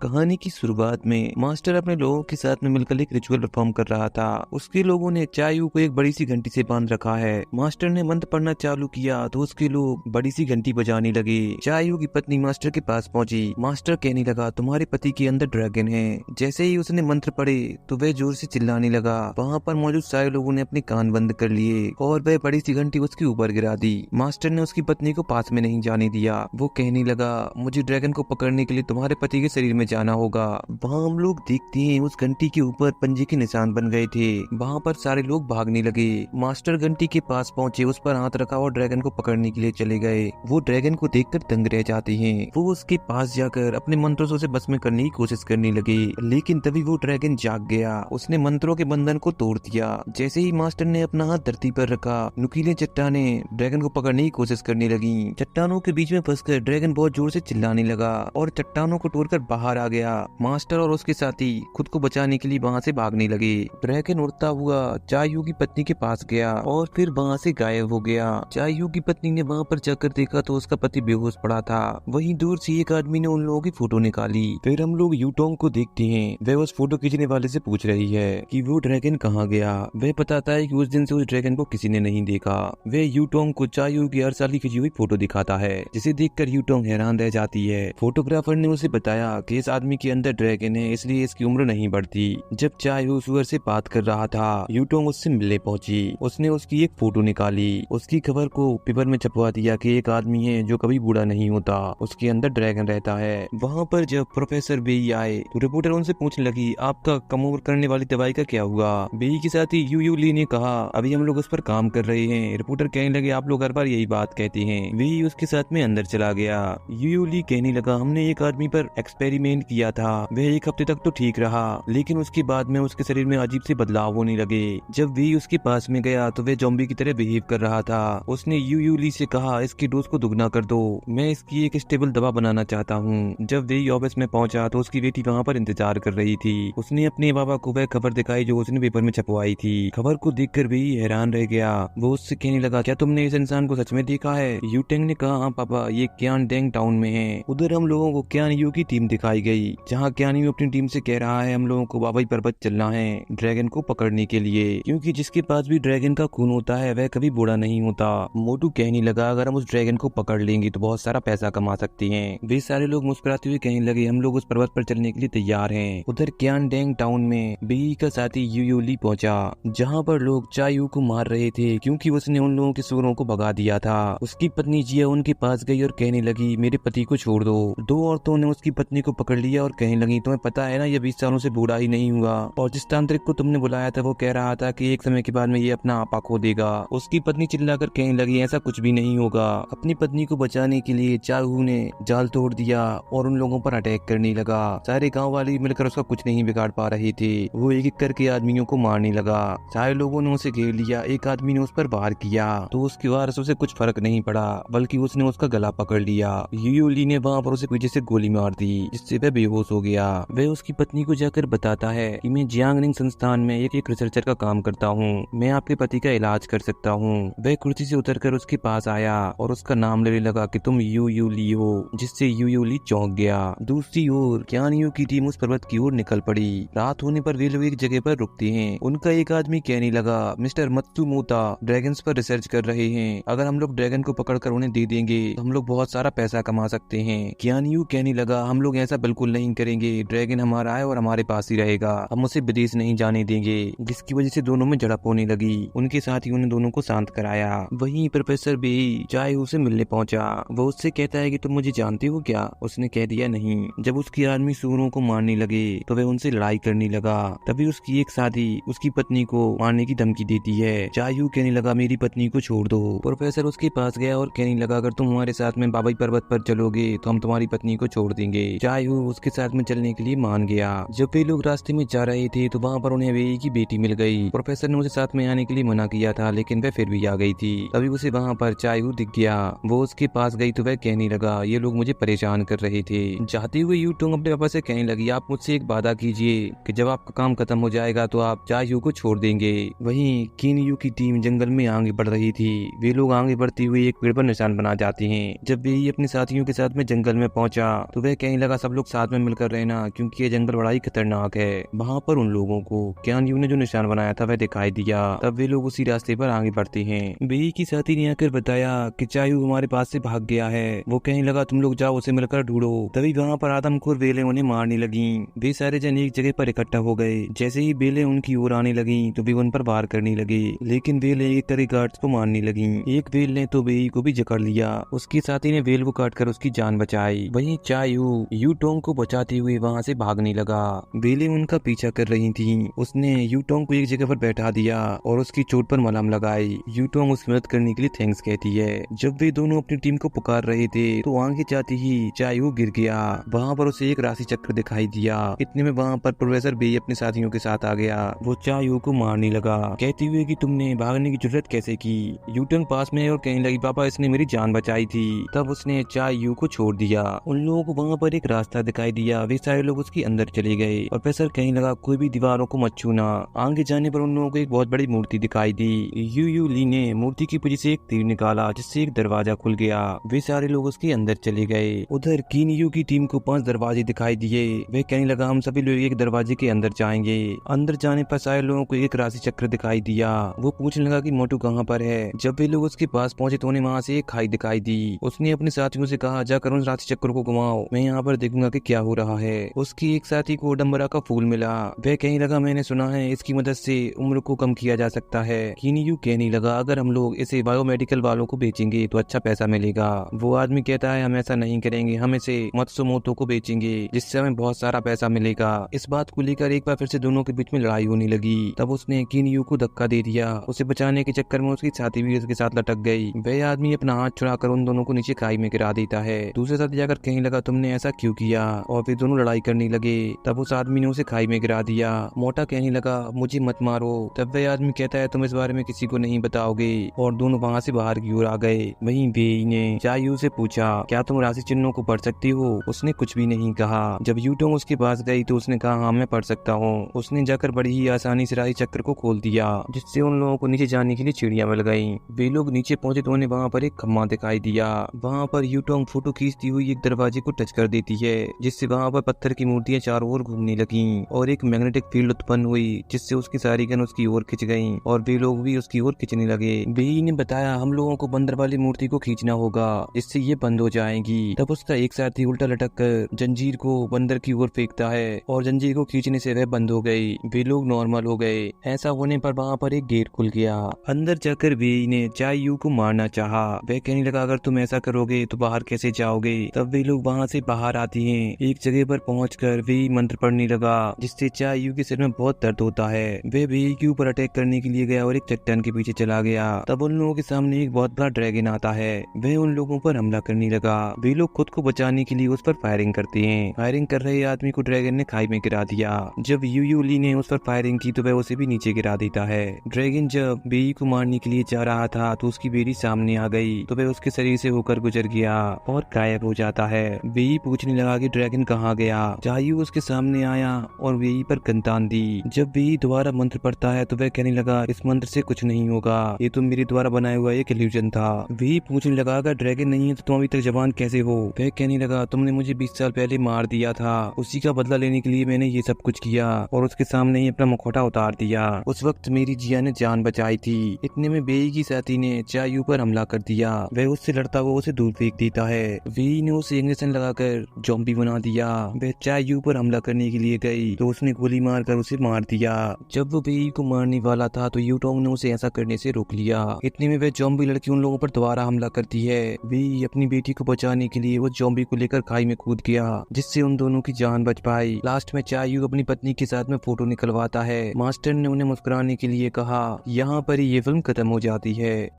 कहानी की शुरुआत में मास्टर अपने लोगों के साथ में मिलकर एक रिचुअल परफॉर्म कर रहा था। उसके लोगों ने चायू को एक बड़ी सी घंटी से बांध रखा है। मास्टर ने मंत्र पढ़ना चालू किया तो उसके लोग बड़ी सी घंटी बजाने लगे। चायू की पत्नी मास्टर के पास पहुंची। मास्टर कहने लगा, तुम्हारे पति के अंदर ड्रैगन है। जैसे ही उसने मंत्र पढ़े तो वह जोर से चिल्लाने लगा। वहाँ पर मौजूद सारे लोगों ने अपने कान बंद कर लिए और वह बड़ी सी घंटी उसके ऊपर गिरा दी। मास्टर ने उसकी पत्नी को पास में नहीं जाने दिया। वो कहने लगा, मुझे ड्रैगन को पकड़ने के लिए तुम्हारे पति के शरीर में जाना होगा। वहाँ हम लोग देखते हैं उस घंटी के ऊपर पंजे के निशान बन गए थे। वहाँ पर सारे लोग भागने लगे। मास्टर घंटी के पास पहुंचे, उस पर हाथ रखा और ड्रैगन को पकड़ने के लिए चले गए। वो ड्रैगन को देखकर दंग रह जाते हैं। वो उसके पास जाकर अपने मंत्रों से उसे बस में करने की कोशिश करने लगे, लेकिन तभी वो ड्रैगन जाग गया। उसने मंत्रों के बंधन को तोड़ दिया। जैसे ही मास्टर ने अपना हाथ धरती पर रखा, नुकीले चट्टानें ड्रैगन को पकड़ने की कोशिश करने लगी। चट्टानों के बीच में फंसकर ड्रैगन बहुत जोर से चिल्लाने लगा और चट्टानों को तोड़कर बाहर आ गया। मास्टर और उसके साथी खुद को बचाने के लिए वहाँ से भागने लगे। ड्रैगन उड़ता हुआ चायू की पत्नी के पास गया और फिर वहाँ से गायब हो गया। चायू की पत्नी ने वहाँ पर जाकर देखा तो उसका पति बेहोश पड़ा था। वहीं दूर से एक आदमी ने उन लोगों की फोटो निकाली। फिर हम लोग यूटोंग को देखते हैं। वह उस फोटो खींचने वाले से पूछ रही है कि वो ड्रैगन कहाँ गया। वह बताता है कि उस दिन से उस ड्रैगन को किसी ने नहीं देखा। वह यूटोंग को चायू की हर साल की खिंची हुई फोटो दिखाता है, जिसे देखकर यूटोंग हैरान रह जाती है। फोटोग्राफर ने उसे बताया कि इस आदमी के अंदर ड्रैगन है, इसलिए इसकी उम्र नहीं बढ़ती। जब चायू सुअर से बात कर रहा था, यूटोंग उससे मिलने पहुंची। उसने उसकी एक फोटो निकाली। उसकी खबर को पेपर में छपवा दिया कि एक आदमी है जो कभी बूढ़ा नहीं होता, उसके अंदर ड्रैगन रहता है। वहाँ पर जब प्रोफेसर बेई आए तो रिपोर्टर उनसे पूछने लगी, आपका कम उम्र करने वाली दवाई का क्या हुआ। बेई के साथ ही यू ली ने कहा, अभी हम लोग उस पर काम कर रहे हैं। रिपोर्टर कहने लगे, आप लोग हर बार यही बात कहते हैं। बेई उसके साथ में अंदर चला गया। यू ली कहने लगा, हमने एक आदमी पर एक्सपेरिमेंट किया था। वह एक हफ्ते तक तो ठीक रहा, लेकिन उसके बाद में उसके शरीर में अजीब से बदलाव होने लगे। जब वी उसके पास में गया तो वह ज़ॉम्बी की तरह बिहेव कर रहा था। उसने यू ली से कहा, इसकी डोज को दुगना कर दो, मैं इसकी एक स्टेबल दवा बनाना चाहता हूँ। जब वी ऑफिस में पहुंचा तो उसकी बेटी वहाँ पर इंतजार कर रही थी। उसने अपने बाबा को वह खबर दिखाई जो उसने पेपर में छपवाई थी। खबर को देखकर वी हैरान रह गया। वो उससे कहने लगा, क्या तुमने इस इंसान को सच में देखा है। यूटेंग ने कहा, हाँ पापा, ये क्यान डेंग टाउन में है। उधर हम लोगों को क्यान यू की टीम दिखाई गई, जहाँ क्यान यू अपनी टीम से कह रहा है हम लोगों को बाबाई पर्वत चलना है ड्रैगन को पकड़ने के लिए, क्योंकि जिसके पास भी ड्रैगन का खून होता है वह कभी बूढ़ा नहीं होता। मोटू कहने लगा, अगर हम उस ड्रैगन को पकड़ लेंगे तो बहुत सारा पैसा कमा सकते हैं। वे सारे लोग मुस्कुराते हुए कहने लगे, हम लोग उस पर्वत पर चलने के लिए तैयार हैं। उधर क्यान डेंग टाउन में बेई का साथी यू ली पहुंचा, जहाँ पर लोग चायू को मार रहे थे क्योंकि उसने उन लोगों के सुअरों को भगा दिया था। उसकी पत्नी जिया उनके पास गई और कहने लगी, मेरे पति को छोड़ दो। दो औरतों ने उसकी पत्नी को पकड़ लिया और कहने लगी, तुम्हें पता है ना ये 20 सालों से बूढ़ा ही नहीं हुआ, और जिस तांत्रिक को तुमने बुलाया था वो कह रहा था कि एक समय के बाद में ये अपना आपा खो देगा। उसकी पत्नी चिल्लाकर कहने लगी, ऐसा कुछ भी नहीं होगा। अपनी पत्नी को बचाने के लिए चायू ने जाल तोड़ दिया और उन लोगों पर अटैक करने लगा। सारे गाँव वाले मिलकर उसका कुछ नहीं बिगाड़ पा रहे थे। वो एक एक करके आदमियों को मारने लगा। सारे लोगों ने उसे घेर लिया। एक आदमी ने उस पर वार किया तो उसकी वार से उसे कुछ फर्क नहीं पड़ा, बल्कि उसने उसका गला पकड़ लिया। यू ली ने वहाँ पर उसे पीछे से गोली मार दी, जिससे वह बेहोश हो गया। वह उसकी पत्नी को जाकर बताता है कि मैं जियांगनिंग संस्थान में एक रिसर्चर का काम करता हूँ, मैं आपके पति का इलाज कर सकता हूँ। वह कुर्सी से उतरकर उसके पास आया और उसका नाम लेने लगा कि तुम यू ली हो, जिससे यू ली चौंक गया। दूसरी ओर क्यान यू की टीम उस पर्वत की ओर निकल पड़ी। रात होने पर वे लोग एक जगह पर रुकते हैं। उनका एक आदमी कहने लगा, मिस्टर मत्सुमोता ड्रैगन्स पर रिसर्च कर रहे हैं। अगर हम लोग ड्रैगन को पकड़कर उन्हें दे देंगे तो हम लोग बहुत सारा पैसा कमा सकते हैं। क्यान यू कहने लगा, हम लोग ऐसा बिल्कुल नहीं करेंगे। ड्रैगन हमारा है और हमारे पास ही रहेगा, हम उसे विदेश नहीं जाने देंगे। जिसकी वजह से दोनों में झड़प होने लगी। उनके साथियों ने दोनों को शांत कराया। वहीं प्रोफेसर बेई चायू से मिलने पहुंचा। वो उससे कहता है कि तुम मुझे जानते हो क्या। उसने कह दिया नहीं। जब उसके आदमी सूरों को मारने लगे तो वह उनसे लड़ाई करने लगा। तभी उसकी एक साथी उसकी पत्नी को मारने की धमकी देती है। चायू कहने लगा, मेरी पत्नी को छोड़ दो। प्रोफेसर उसके पास गया और कहने लगा, अगर तुम हमारे साथ में बाबाई पर्वत पर चलोगे तो हम तुम्हारी पत्नी को छोड़ देंगे। चायू उसके साथ में चलने के लिए मान गया। जब वे लोग रास्ते में जा रहे थे तो वहाँ पर उन्हें वेई की बेटी मिल गई। प्रोफेसर ने उसे साथ में आने के लिए मना किया था, लेकिन वह फिर भी आ गई थी। तभी उसे वहाँ पर चायू दिख गया। वो उसके पास गई तो वह कहने लगा, ये लोग मुझे परेशान कर रहे थे। जाते हुए यूटोंग अपने पापा से कहने लगी, आप मुझसे एक वादा कीजिए कि जब आपका काम खत्म हो जाएगा तो आप चायू को छोड़ देंगे। वहीं किन यू की टीम जंगल में आगे बढ़ रही थी। वे लोग आगे बढ़ते हुए एक पेड़ पर निशान बना जाते हैं। जब वे अपने साथियों के साथ में जंगल में पहुंचा तो वह कहने लगा, सब लोग लोग साथ में मिलकर रहना, क्योंकि ये जंगल बड़ा ही खतरनाक है। वहाँ पर उन लोगों को क्यान यू ने जो निशान बनाया था वह दिखाई दिया। तब वे लोग उसी रास्ते पर आगे बढ़ते हैं। बेई की साथी ने आकर बताया कि चायू हमारे पास से भाग गया है। वो कहने लगा तुम लोग जाओ उसे मिलकर ढूंढो। तभी वहाँ पर आदमखोर बेलें उन्हें मारने लगी। वे सारे जन एक जगह पर इकट्ठा हो गए। जैसे ही बेलें उनकी ओर आने लगी तो वे उन पर वार करने लगे, लेकिन बेलें एक तरह गार्ड्स को मारने लगी। एक बेल ने तो बेई को भी जकड़ लिया। उसके साथी ने बेल को काटकर उसकी जान बचाई। वहीं चायू यू टोंग को बचाते हुए वहाँ से भागने लगा। बेलें उनका पीछा कर रही थी। उसने यू टोंग को एक जगह पर बैठा दिया और उसकी चोट पर मलहम लगाई। यू टोंग उसकी मदद करने के लिए थैंक्स कहती है। जब वे दोनों अपनी टीम को पुकार रहे थे तो आगे जाते ही चायू गिर गया। वहाँ पर उसे एक राशि चक्र दिखाई दिया। इतने में वहाँ पर प्रोफेसर बेई अपने साथियों के साथ आ गया। वो चायू को मारने लगा, कहते हुए कि तुमने भागने की जरूरत कैसे की। यू टोंग पास में और कहने लगी पापा इसने मेरी जान बचाई थी। तब उसने चायू को छोड़ दिया। उन लोगों को वहाँ पर एक रास्ता दिखाई दिया। वे सारे लोग उसके अंदर चले गए। प्रोफेसर कहने लगा कोई भी दीवारों को मत छूना। आगे जाने पर उन लोगों को एक बहुत बड़ी मूर्ति दिखाई दी। यू ली ने मूर्ति की पूंजी से एक तीर निकाला, जिससे एक दरवाजा खुल गया। वे सारे लोग उसके अंदर चले गए। उधर किन यू की टीम को 5 दरवाजे दिखाई दिए। वे कहने लगा हम सभी लोग एक दरवाजे के अंदर जाएंगे। अंदर जाने पर सारे लोगों को एक राशि चक्र दिखाई दिया। वो पूछने लगा कि मोटू कहाँ पर है। जब वे लोग उसके पास पहुंचे तो उन्हें वहाँ से एक खाई दिखाई दी। उसने अपने साथियों से कहा जाकर उस राशि चक्र को घुमाओ, मैं यहाँ पर देखूंगा कि क्या हो रहा है। उसकी एक साथी को डम्बरा का फूल मिला। वह कहने लगा मैंने सुना है इसकी मदद से उम्र को कम किया जा सकता है। किन यू कहने लगा अगर हम लोग इसे बायोमेडिकल वालों को बेचेंगे तो अच्छा पैसा मिलेगा। वो आदमी कहता है हम ऐसा नहीं करेंगे, हम इसे मत्सुमोतो को बेचेंगे जिससे हमें बहुत सारा पैसा मिलेगा। इस बात को लेकर एक बार फिर से दोनों के बीच में लड़ाई होने लगी। तब उसने किन यू को धक्का दे दिया। उसे बचाने के चक्कर में उसकी छाती भी उसके साथ लटक गई। वह आदमी अपना हाथ छुड़ाकर उन दोनों को नीचे खाई में गिरा देता है। दूसरे साथ जाकर कहने लगा तुमने ऐसा क्यों किया, और फिर दोनों लड़ाई करने लगे। तब उस आदमी ने उसे खाई में गिरा दिया। मोटा कहने लगा मुझे मत मारो। तब वह आदमी कहता है तुम इस बारे में किसी को नहीं बताओगे, और दोनों वहाँ से बाहर की ओर आ गए। वहीं बेई ने चायू से पूछा क्या तुम राशि चिन्हों को पढ़ सकती हो। उसने कुछ भी नहीं कहा। जब यू टोंग उसके पास गई तो उसने कहा हाँ मैं पढ़ सकता हूँ। उसने जाकर बड़ी ही आसानी से राशि चक्र को खोल दिया, जिससे उन लोगों को नीचे जाने के लिए सीढ़ियां मिल गईं। वे लोग नीचे पहुंचे तो उन्हें वहाँ पर एक खम्मा दिखाई दिया। वहाँ पर यू टोंग फोटो खींचती हुई एक दरवाजे को टच कर देती है, जिससे वहाँ पर पत्थर की मूर्तियां चारों ओर घूमने लगीं और एक मैग्नेटिक फील्ड उत्पन्न हुई, जिससे उसकी सारी गन उसकी ओर खिंच गईं और वे लोग भी उसकी ओर खिंचने लगे। बेई ने बताया हम लोगों को बंदर वाली मूर्ति को खींचना होगा, इससे ये बंद हो जाएगी। तब उसका एक साथी उल्टा लटक कर जंजीर को बंदर की ओर फेंकता है और जंजीर को खींचने से वह बंद हो गई। वे लोग नॉर्मल हो गए। ऐसा होने पर वहाँ पर एक गेट खुल गया। अंदर जाकर बेई ने चायू को मारना चाहा। वह कहने लगा अगर तुम ऐसा करोगे तो बाहर कैसे जाओगे। तब वे लोग वहाँ से बाहर आती हैं। एक जगह पर पहुंचकर वे मंत्र पढ़ने लगा, जिससे चायू के सिर में बहुत दर्द होता है। वे बेई के ऊपर अटैक करने के लिए गया और एक चट्टान के पीछे चला गया। तब उन लोगों के सामने एक बहुत बड़ा ड्रैगन आता है। वह उन लोगों पर हमला करने लगा। वे लोग खुद को बचाने के लिए उस पर फायरिंग करते हैं। फायरिंग कर रहे आदमी को ड्रैगन ने खाई में गिरा दिया। जब यू ली ने उस पर फायरिंग की तो वह उसे भी नीचे गिरा देता है। ड्रैगन जब बेई को मारने के लिए जा रहा था तो उसकी बेटी सामने आ गई तो वह उसके शरीर से होकर गुजर गया और गायब हो जाता है। बेई पूछने लगा कि ड्रैगन कहाँ गया। चायू उसके सामने आया और बेई पर गन तान दी। जब बेई दोबारा मंत्र पढ़ता है तो वह कहने लगा इस मंत्र से कुछ नहीं होगा, ये तो मेरे द्वारा बनाया हुआ एक इल्यूजन था। बेई पूछने लगा अगर ड्रैगन नहीं है तो तुम अभी तक जवान कैसे हो। वह कहने लगा तुमने मुझे 20 साल पहले मार दिया था, उसी का बदला लेने के लिए मैंने ये सब कुछ किया और उसके सामने ही अपना मुखौटा उतार दिया। उस वक्त मेरी जिया ने जान बचाई थी। इतने में बेई की साथी ने चायू पर हमला कर दिया। वह उससे लड़ता हुआ उसे दूर फेंक देता है। बेई ने उसे इंजेक्शन लगाकर ज़ॉम्बी बना दिया। वह चायू पर हमला करने के लिए गई तो उसने गोली मारकर उसे मार दिया। जब वो बेई को मारने वाला था तो यू टोंग ने उसे ऐसा करने से रोक लिया। इतने में वह ज़ॉम्बी लड़की उन लोगों पर दोबारा हमला करती है। बेई अपनी बेटी को बचाने के लिए वो ज़ॉम्बी को लेकर खाई में कूद गया, जिससे उन दोनों की जान बच पाई। लास्ट में चायू अपनी पत्नी के साथ में फोटो निकलवाता है। मास्टर ने उन्हें मुस्कुराने के लिए कहा। यहाँ पर ही ये फिल्म खत्म हो जाती है।